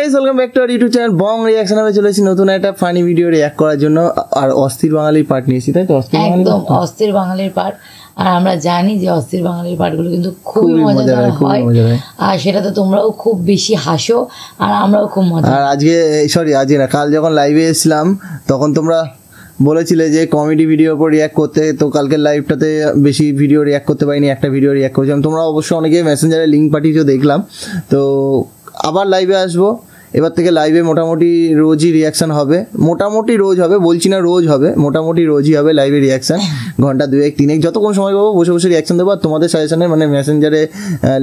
Guys, welcome back to our YouTube channel Bong reaction. আমি চলে এসেছি নতুন একটা ফানি ভিডিও রিঅ্যাক্ট করার জন্য। আর অস্থির বাঙালির পার্ট নিয়েছি, তাই তো? একদম অস্থির বাঙালির পার্ট। আর আমরা জানি যে অস্থির বাঙালির পার্টগুলো কিন্তু খুবই মজাদার হয়, আর সেটা তো তোমরাও খুব বেশি হাসো আর আমরাও খুব মজা। আর আজকে না, কাল যখন লাইভে এসেছিলাম তখন তোমরা বলেছিলে যে কমেডি ভিডিওর উপর রিঅ্যাক্ট করতে, তো কালকের লাইভটাতে বেশি ভিডিও রিঅ্যাক্ট করতে পারিনি, একটা ভিডিও রিঅ্যাক্ট করেছিলাম। তোমরা অবশ্যই অনেকে মেসেঞ্জারে লিঙ্ক পাঠিয়েছো দেখলাম। তো আবার লাইভে আসবো, এবার থেকে লাইভে মোটামুটি রোজই রিয়াকশান হবে। মোটামুটি রোজ হবে, বলছি না রোজ হবে, মোটামুটি রোজই হবে লাইভে রিয়াকশান। ঘন্টা 2-1-3 যতক্ষণ সময় পাবো বসে বসে রিয়াকশান দেবো। আর তোমাদের সাজেশনে মানে মেসেঞ্জারে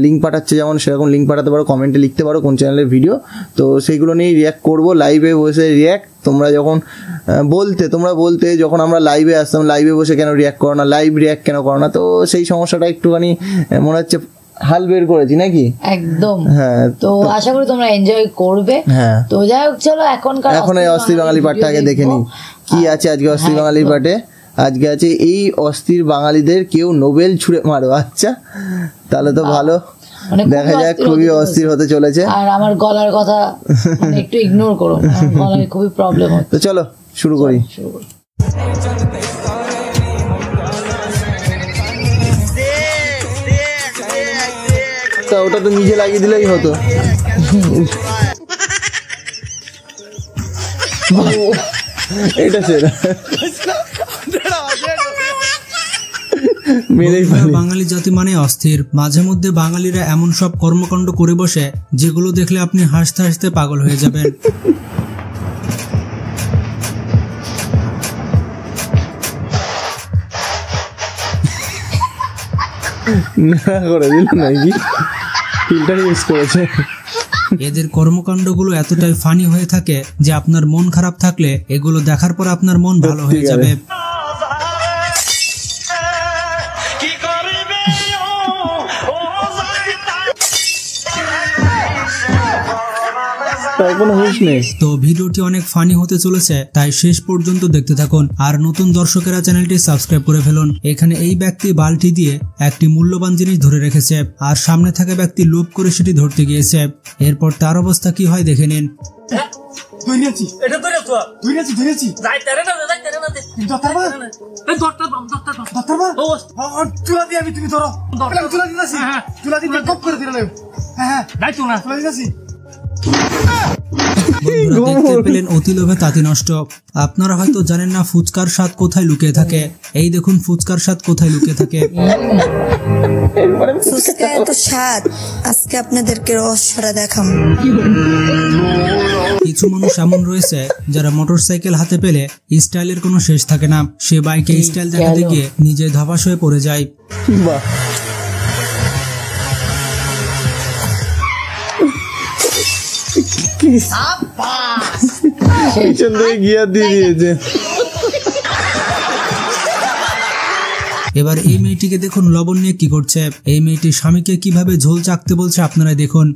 লিঙ্ক পাঠাচ্ছে যেমন, সেরকম লিঙ্ক পাঠাতে পারো, কমেন্টে লিখতে পারো কোন চ্যানেলের ভিডিও, তো সেইগুলো নিয়েই রিয়াক্ট করবো লাইভে বসে। রিয়াক্ট তোমরা যখন বলতে যখন আমরা লাইভে আসতাম, লাইভে বসে কেন রিয়াক্ট করো না, লাইভ রিয়াক্ট কেন করো না, তো সেই সমস্যাটা একটুখানি মনে হচ্ছে হাল বের করেছি নাকি? একদম। হ্যাঁ, তো আশা করি তোমরা এনজয় করবে। হ্যাঁ, তো যাই হোক, চলো এখন এই অস্থির বাঙালি পার্টটা আগে দেখে নিই কি আছে আজকে অস্থির বাঙালির পার্টে। আজকে আছে এই অস্থির বাঙালিদের কেউ নোবেল ছুঁড়ে মারো। আচ্ছা, তাহলে তো ভালো, দেখা যাক। খুবই অস্থির হতে চলেছে। আর আমার গলার কথা একটু ইগনোর করো, গলায় খুবই প্রবলেম হচ্ছে। তো চলো শুরু করি। ওটা তো নিজে লাগিয়ে দিলেই হতো। এটা সেটা বাঙালি জাতি মানে অস্থির। মাঝে মধ্যে বাঙালিরা এমন সব কর্মকাণ্ড করে বসে যেগুলো দেখলে আপনি হাসতে হাসতে পাগল হয়ে যাবেন। এদের কর্মকাণ্ডগুলো এতটাই ফানি হয়ে থাকে যে আপনার মন খারাপ থাকলে এগুলো দেখার পর আপনার মন ভালো হয়ে যাবে। তো ভিডিওটি অনেক ফানি হতে চলেছে, তাই শেষ পর্যন্ত দেখতে থাকুন। আর নতুন দর্শকেরা চ্যানেলটি সাবস্ক্রাইব করে ফেলুন। এখানে এই ব্যক্তি বালতি দিয়ে একটি মূল্যবান জিনিস ধরে রেখেছে, আর সামনে থাকা ব্যক্তি লোভ করে সেটি ধরতে গিয়েছে। এরপর তার অবস্থা কি হয় দেখে নিন। দেখতে পেলেন অতি লোভে তাঁতি নষ্ট। আপনারা হয়তো জানেন না ফুচকার স্বাদ কোথায় লুকিয়ে থাকে। এই দেখুন ফুচকার স্বাদ কোথায় লুকিয়ে থাকে। ফুচকা এত স্বাদ, আজকে আপনাদেরকে রহস্যটা দেখাবো। কিছু মানুষ এমন রয়েছে যারা মোটরসাইকেল হাতে পেলে স্টাইলের কোনো শেষ থাকে না। সে বাইকে স্টাইল দেখাতে গিয়ে নিজে ধপাস হয়ে পড়ে যায়। এবার এই মেয়েটিকে দেখুন লবণ নিয়ে কি করছে। এই মেয়েটি স্বামীকে কিভাবে ঝোল চাকতে বলছে আপনারা দেখুন।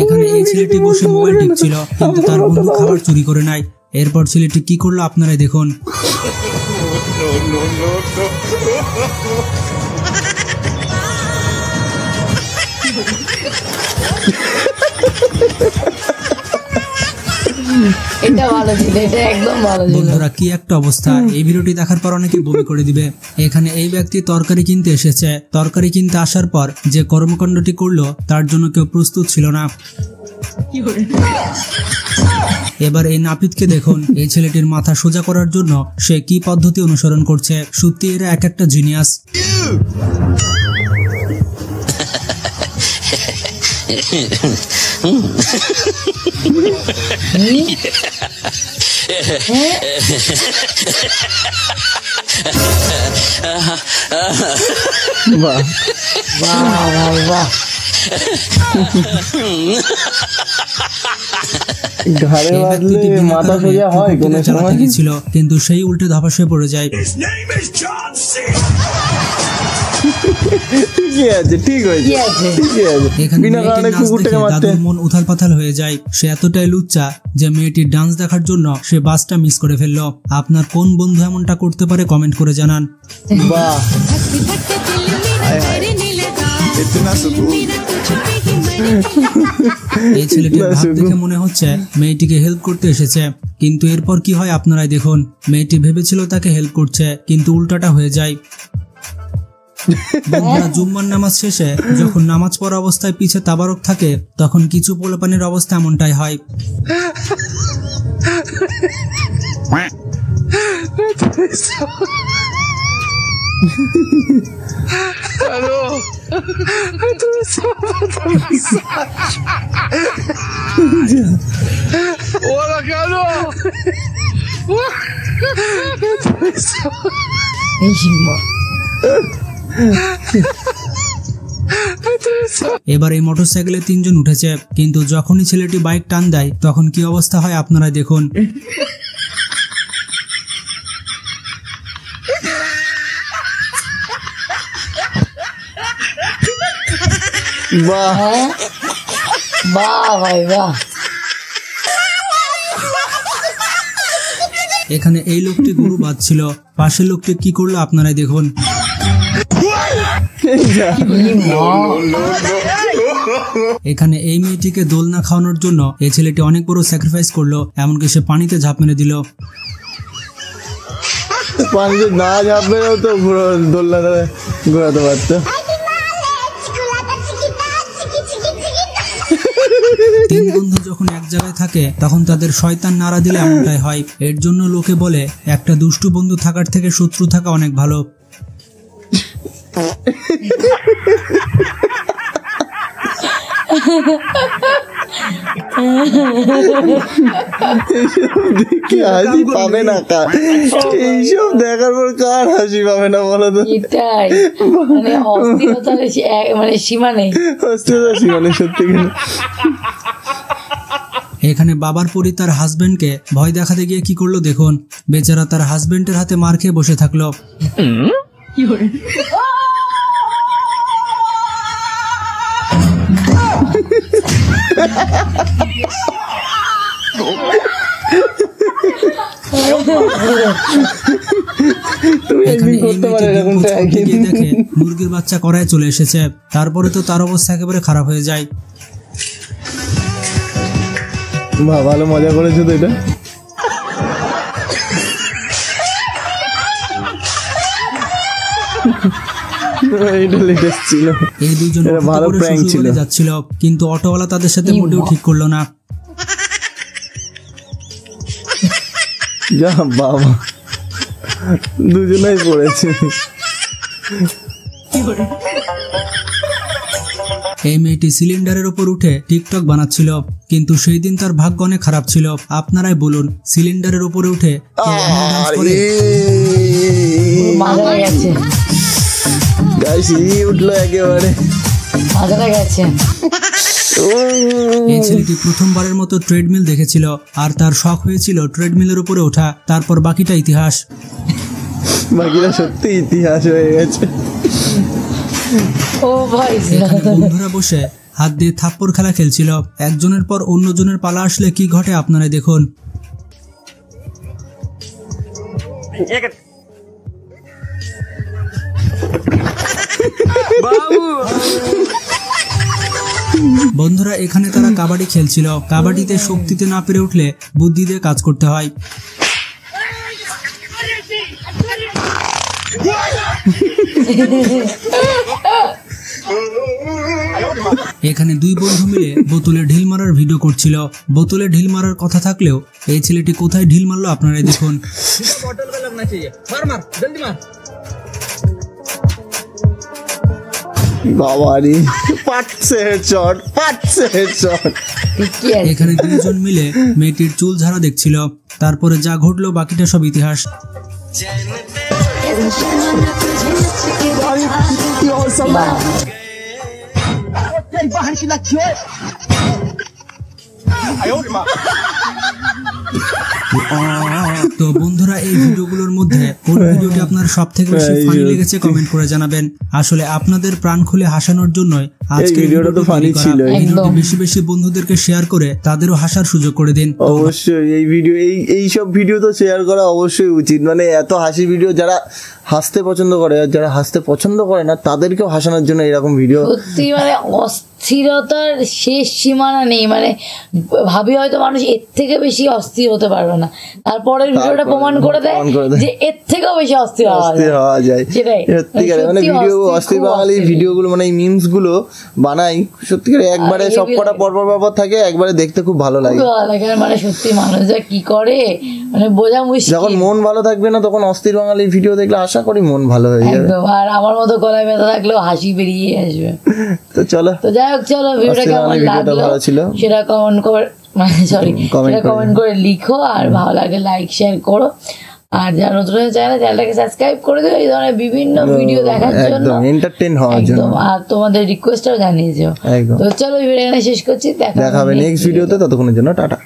এখানে এই ছেলেটি বসে মোবাইল টিপছিল, কিন্তু তার বন্ধু খাবার চুরি করে নাই। এরপর ছেলেটি কি করলো আপনারাই দেখুন। বন্ধুরা কি একটা অবস্থা! এই ভিডিওটি দেখার পর অনেকে বমি করে দিবে। এখানে এই ব্যক্তি তরকারি কিনতে এসেছে। তরকারি কিনতে আসার পর যে কর্মকাণ্ডটি করলো তার জন্য কেউ প্রস্তুত ছিল না। এবার এই নাপিতকে দেখুন। এই ছেলেটির মাথা সোজা করার জন্য সে কি পদ্ধতি অনুসরণ করছে। সত্যি এরা এক একটা জিনিয়াস। কিন্তু সেই উল্টে ধপাস হয়ে পড়ে যায়। ঠিকই আছে, ঠিক হয়েছে, কি আছে? ঠিকই আছে। এখানে বিনা মেয়েটির কারণে নাচ কুকুরটাকে দেখে মারতে। দাদুর মন উথাল পাথাল হয়ে যায়। সে এতটাই লুচ্চা যে মেয়েটির ডান্স দেখার জন্য সে বাসটা মিস করে ফেললো। আপনার কোন বন্ধু এমনটা করতে পারে কমেন্ট করে জানান। বাহ, এই ছেলেটির ভাব দেখে মনে হচ্ছে মেয়েটিকে হেল্প করতে এসেছে, কিন্তু এরপর কি হয় আপনারাই দেখুন। মেয়েটি ভেবেছিল তাকে হেল্প করছে, কিন্তু উল্টাটা হয়ে যায়। বন্ধুরা, জুম্মার নামাজ শেষে যখন নামাজ পড়া অবস্থায় পিছে তাবারক থাকে, তখন কিছু পোলাপানির অবস্থা এমনটাই হয়। এই সিংহ। এবার এই মোটরসাইকেলে 3 জন উঠেছে, কিন্তু যখনই ছেলেটি বাইক টান দেয় তখন কি অবস্থা হয় আপনারাই দেখুন। বাহ, হ্যাঁ, বাহ ভাই বাহ। এখানে এই লোকটি গরু বাঁধছিল, পাশের লোকটি কি করলো আপনারাই দেখুন। এখানে এই মেয়েটিকে দোলনা খাওয়ানোর জন্য এই ছেলেটি অনেক বড় স্যাক্রিফাইস করলো, এমনকি সে পানিতে ঝাঁপ মেরে দিল। পানিতে না ঝাঁপ মেরেও তো দোলনাটা ঘোরাতে পারতো। 3 বন্ধু যখন এক জায়গায় থাকে তখন তাদের শয়তান নাড়া দিলে এমনটাই হয়। এর জন্য লোকে বলে একটা দুষ্টু বন্ধু থাকার থেকে শত্রু থাকা অনেক ভালো। হাসি পাবে না কার? এইসব দেখার পর কার হাসি পাবে না বলো তো? এটাই মানে অস্থিরতার মানে সীমা নেই। মানে সত্যি কিনা। এখানে বাবার পরি তার হাজবেন্ডকে ভয় দেখাতে গিয়ে কি করলো দেখুন। বেচারা তার হাজবেন্ডের হাতে মার খেয়ে বসে থাকলো। এখানে এই মেয়েটি ডিম পোচ করতে গিয়ে দেখে মুরগির বাচ্চা কড়ায় চলে এসেছে। তারপরে তো তার অবস্থা একেবারে খারাপ হয়ে যায়। বাহ, ভালো মজা করেছো তো এটা। এইটা লেটেস্ট ছিল। এই দুজন এটা ভালো prank ছিল। যাচ্ছিল, কিন্তু অটোওয়ালা তাদের সাথে মোটেও ঠিক করলো না। যা বাবা, দুজনেই পড়েছে। এই মেয়েটি সিলিন্ডারের উপর উঠে টিকটক বানাচ্ছিল, কিন্তু সেই দিন তার ভাগ্য অনেক খারাপ ছিল। আপনারাই বলুন, সিলিন্ডারের উপরে উঠে কেউ এমন ডান্স করে? মাথাটা গেছে, গাইস উঠলো একেবারে, মাথাটা গেছে। এই ছেলেটি প্রথমবারের মতো ট্রেডমিল দেখেছিল, আর তার শখ হয়েছিল ট্রেডমিলের উপরে ওঠা। তারপর বাকিটা ইতিহাস। বাকিটা সত্যি ইতিহাস হয়ে গেছে। ও ভাই, এখানে বন্ধুরা বসে হাত দিয়ে থাপ্পড় খেলা খেলছিল। একজনের পর অন্যজনের পালা আসলে কি ঘটে আপনারাই দেখুন। বন্ধুরা, এখানে তারা কাবাডি খেলছিল। কাবাডিতে শক্তিতে না পেরে উঠলে বুদ্ধি দিয়ে কাজ করতে হয়। এখানে 2 বন্ধু মিলে বোতলে ঢিল মারার ভিডিও করছিল। বোতলে ঢিল মারার কথা থাকলেও এই ছেলেটি কোথায় ঢিল মারলো আপনারাই দেখুন। বাবারি, পাটছে হেডশট, পাটছে হেডশট। এখানে 2 জন মিলে মেয়েটির চুল ঝাড়া দেখছিল। তারপরে যা ঘটলো বাকিটা সব ইতিহাস। তো বন্ধুরা এই ভিডিওগুলোর মধ্যে কোন ভিডিওটি আপনার সবথেকে বেশি ফানি লেগেছে কমেন্ট করে জানাবেন। আসলে আপনাদের প্রাণ খুলে হাসানোর জন্যই আজকের ভিডিওটা তো ফানি ছিল। ভিডিওটি বেশি বেশি বন্ধুদেরকে শেয়ার করে তাদেরও হাসার সুযোগ করে দিন। অবশ্যই এই ভিডিও এই সব ভিডিও তো শেয়ার করা অবশ্যই উচিত। মানে এত হাসি ভিডিও, যারা হাসতে পছন্দ করে আর যারা হাসতে পছন্দ করে না তাদেরকেও হাসানোর জন্য এরকম ভিডিও সত্যি মানে অস্থিরতার শেষ সীমানা নেই। মানে ভাবি হয়তো মানুষ এর থেকে বেশি অস্থির হতে পারবে না, তারপরে ভিডিওটা প্রমাণ করে দেয় যে এর থেকেও বেশি অস্থির হওয়া যায়। সেটাই সত্যিকারে মানে ভিডিও অস্থির বাঙালি ভিডিওগুলো মানে এই মিমস গুলো বানাই সত্যিকারে একবারে সবকটা পরপর থাকে, একবারে দেখতে খুব ভালো লাগে। মানে সত্যি মানুষরা কি করে মানে বোঝা মুশকিল। যখন মন ভালো থাকবে না তখন অস্থির বাঙালি ভিডিও দেখলে আশা করি মন ভালো হয়ে যাবে। আর আমার মতো গলায় ব্যথা থাকলেও হাসি বেরিয়ে আসবে। তো চলো, তো যাই হোক, চলো ভিডিওটা কেমন লাগলো সেটা কমেন্ট করে কমেন্ট করে লিখো, আর ভালো লাগে লাইক শেয়ার করো, আর যারা নতুন চ্যানেলটাকে সাবস্ক্রাইব করে দিও এই ধরনের বিভিন্ন ভিডিও দেখার জন্য, এন্টারটেইন হওয়ার জন্য। আর তোমাদের রিকোয়েস্টটাও জানিয়ে দিও। তো চলো ভিডিও এখানে শেষ করছি, দেখা হবে নেক্সট ভিডিওতে। ততক্ষণের জন্য টাটা।